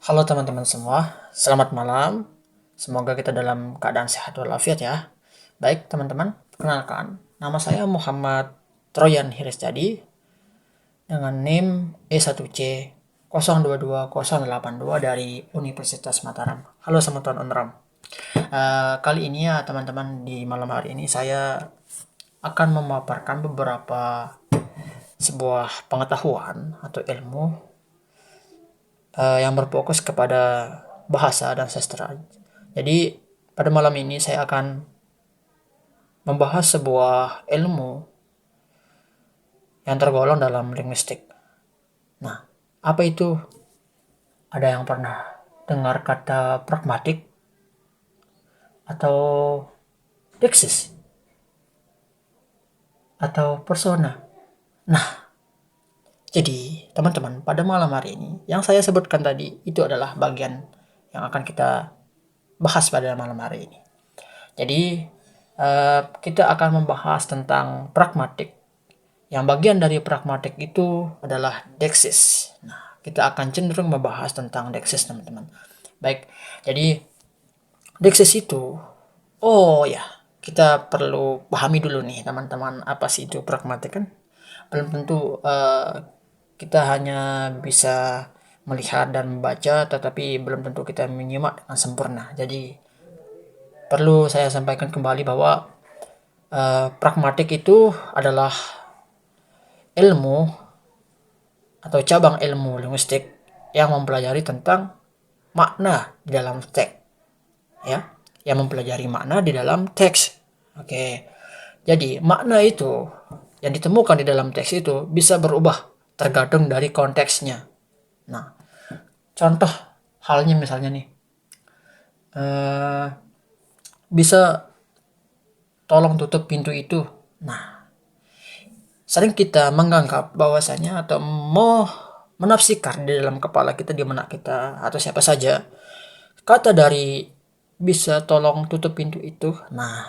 Halo teman-teman semua, selamat malam. Semoga kita dalam keadaan sehat walafiat ya. Baik teman-teman, perkenalkan, nama saya Muhammad Troyan Hirisjadi dengan NIM E1C 022082 dari Universitas Mataram. Halo teman-teman Unram. Kali ini ya teman-teman, di malam hari ini saya akan memaparkan beberapa sebuah pengetahuan atau ilmu yang berfokus kepada bahasa dan sastra. Jadi pada malam ini saya akan membahas sebuah ilmu yang tergolong dalam linguistik. Nah, apa itu? Ada yang pernah dengar kata pragmatik atau deksis atau persona? Nah, jadi teman-teman, pada malam hari ini yang saya sebutkan tadi itu adalah bagian yang akan kita bahas pada malam hari ini. Jadi kita akan membahas tentang pragmatik. Yang bagian dari pragmatik itu adalah deksis. Nah, kita akan cenderung membahas tentang deksis teman-teman. Baik, jadi deksis itu, kita perlu pahami dulu nih teman-teman, apa sih itu pragmatik kan? Belum tentu kita hanya bisa melihat dan membaca, tetapi belum tentu kita menyimak dengan sempurna. Jadi perlu saya sampaikan kembali bahwa pragmatik itu adalah ilmu atau cabang ilmu linguistik yang mempelajari tentang makna di dalam teks, ya, yang mempelajari makna di dalam teks. Oke, jadi makna itu yang ditemukan di dalam teks itu bisa berubah tergantung dari konteksnya. Nah, contoh halnya misalnya nih, bisa tolong tutup pintu itu. Nah, sering kita menganggap bahwasanya atau mau menafsirkan di dalam kepala kita, di mana kita atau siapa saja, kata dari bisa tolong tutup pintu itu, nah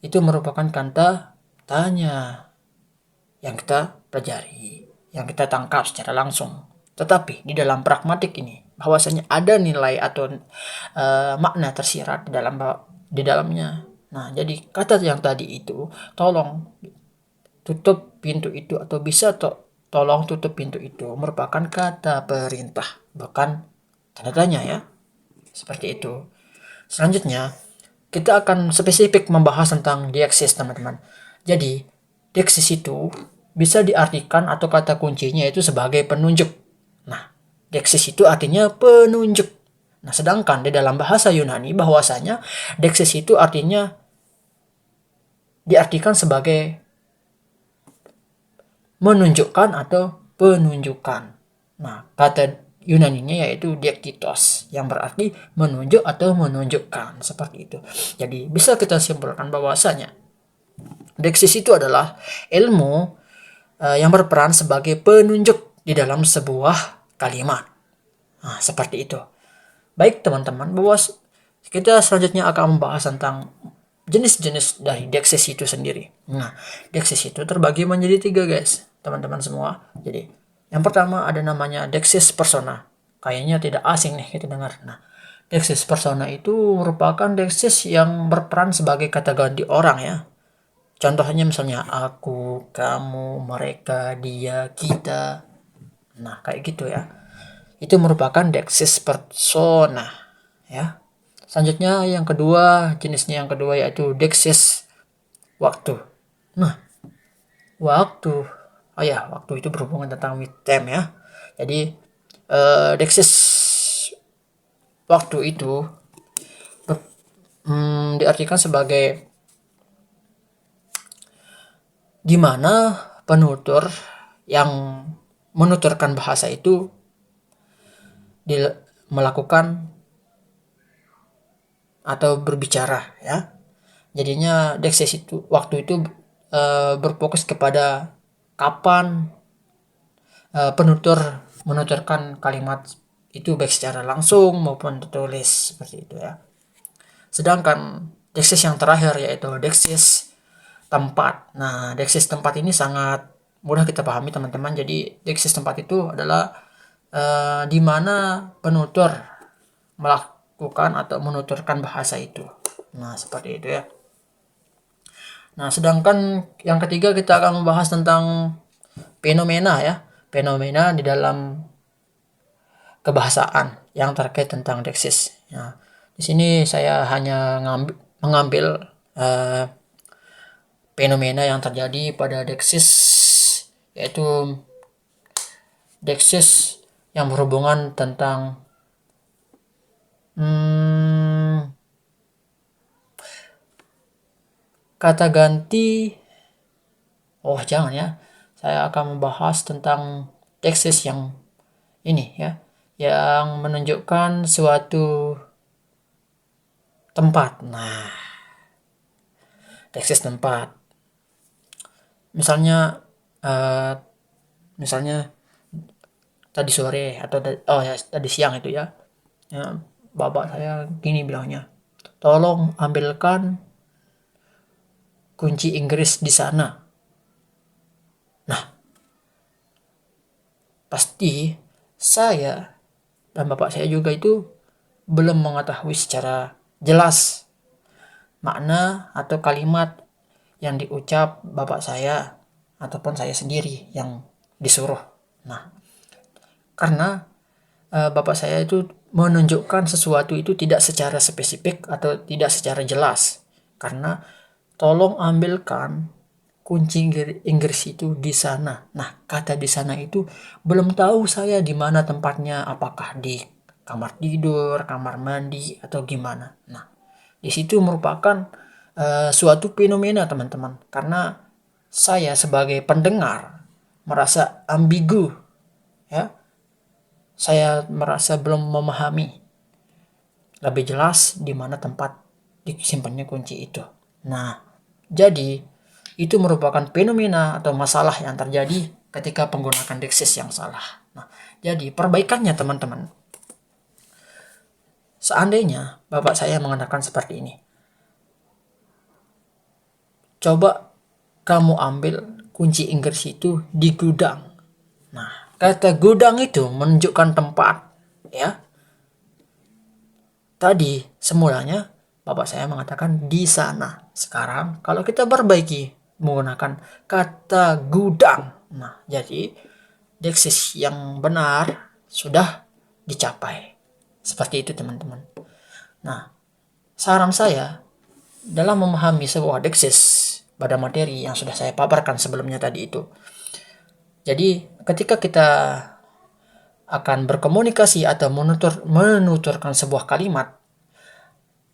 itu merupakan kata tanya yang kita pelajari, yang kita tangkap secara langsung. Tetapi di dalam pragmatik ini bahwasanya ada nilai atau makna tersirat di dalamnya. Nah, jadi kata yang tadi itu, tolong tutup pintu itu atau bisa tolong tutup pintu itu, merupakan kata perintah, bukan tanda tanya ya. Seperti itu. Selanjutnya, kita akan spesifik membahas tentang diaksis teman-teman. Jadi, diaksis itu bisa diartikan atau kata kuncinya itu sebagai penunjuk. Nah, diaksis itu artinya penunjuk. Nah, sedangkan di dalam bahasa Yunani bahwasanya diaksis itu artinya diartikan sebagai menunjukkan atau penunjukan. Nah, kata Yunaninya yaitu diaktitos, yang berarti menunjuk atau menunjukkan, seperti itu. Jadi bisa kita simpulkan bahwasanya deksis itu adalah ilmu yang berperan sebagai penunjuk di dalam sebuah kalimat. Nah, seperti itu. Baik teman-teman, bahwa kita selanjutnya akan membahas tentang jenis-jenis dari deksis itu sendiri. Nah, deksis itu terbagi menjadi 3 guys, teman-teman semua. Jadi, yang pertama ada namanya deksis persona. Kayaknya tidak asing nih kita dengar. Nah, deksis persona itu merupakan deksis yang berperan sebagai kata ganti orang ya. Contohnya misalnya aku, kamu, mereka, dia, kita. Nah, kayak gitu ya. Itu merupakan deksis persona ya. Selanjutnya yang kedua, jenisnya yang kedua yaitu deksis waktu. Nah, waktu. Waktu itu berhubungan tentang with time ya. Jadi deksis waktu itu diartikan sebagai gimana penutur yang menuturkan bahasa itu melakukan atau berbicara ya. Jadinya deksis itu waktu itu berfokus kepada kapan penutur menuturkan kalimat itu baik secara langsung maupun tertulis, seperti itu ya. Sedangkan deksis yang terakhir yaitu deksis tempat. Nah, deksis tempat ini sangat mudah kita pahami teman-teman. Jadi deksis tempat itu adalah di mana penutur melakukan atau menuturkan bahasa itu. Nah, seperti itu ya. Nah, sedangkan yang ketiga kita akan membahas tentang fenomena ya. Fenomena di dalam kebahasaan yang terkait tentang deksis. Nah, di sini saya hanya mengambil fenomena yang terjadi pada deksis, yaitu deksis yang berhubungan tentang kata ganti. Oh, jangan ya. Saya akan membahas tentang deksis yang ini ya, yang menunjukkan suatu tempat. Nah, deksis tempat. Misalnya tadi sore atau tadi siang itu ya, bapak saya gini bilangnya, tolong ambilkan kunci Inggris di sana. Nah, pasti saya dan bapak saya juga itu belum mengetahui secara jelas makna atau kalimat yang diucap bapak saya ataupun saya sendiri yang disuruh. Nah, karena bapak saya itu menunjukkan sesuatu itu tidak secara spesifik atau tidak secara jelas, karena tolong ambilkan kunci Inggris itu di sana. Nah, kata di sana itu belum tahu saya di mana tempatnya, apakah di kamar tidur, kamar mandi, atau gimana. Nah, di situ merupakan suatu fenomena teman-teman, karena saya sebagai pendengar merasa ambigu ya. Saya merasa belum memahami lebih jelas di mana tempat disimpannya kunci itu. Nah, jadi itu merupakan fenomena atau masalah yang terjadi ketika menggunakan deksis yang salah. Nah, jadi perbaikannya teman-teman, seandainya bapak saya mengatakan seperti ini, coba kamu ambil kunci Inggris itu di gudang. Nah, kata gudang itu menunjukkan tempat ya. Tadi semulanya bapak saya mengatakan di sana. Sekarang kalau kita perbaiki menggunakan kata gudang. Nah, jadi deksis yang benar sudah dicapai. Seperti itu teman-teman. Nah, saran saya dalam memahami sebuah deksis pada materi yang sudah saya paparkan sebelumnya tadi itu. Jadi ketika kita akan berkomunikasi atau menuturkan sebuah kalimat,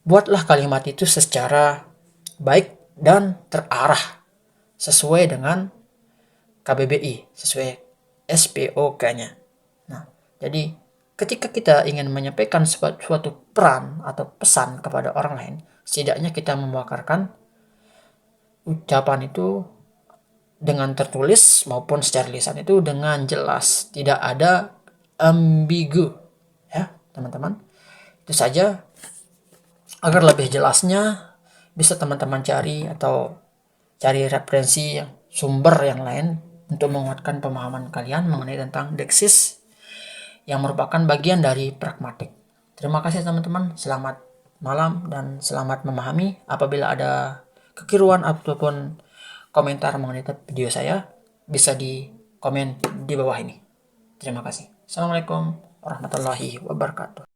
buatlah kalimat itu secara baik dan terarah sesuai dengan KBBI, sesuai SPOK-nya. Nah, jadi ketika kita ingin menyampaikan suatu peran atau pesan kepada orang lain, setidaknya kita memakarkan ucapan itu dengan tertulis maupun secara lisan itu dengan jelas, tidak ada ambigu ya teman-teman. Itu saja. Agar lebih jelasnya bisa teman-teman cari atau cari referensi yang sumber yang lain untuk menguatkan pemahaman kalian mengenai tentang deksis yang merupakan bagian dari pragmatik. Terima kasih teman-teman, selamat malam dan selamat memahami. Apabila ada kekeliruan ataupun komentar mengenai video saya, bisa di komen di bawah ini. Terima kasih. Assalamualaikum warahmatullahi wabarakatuh.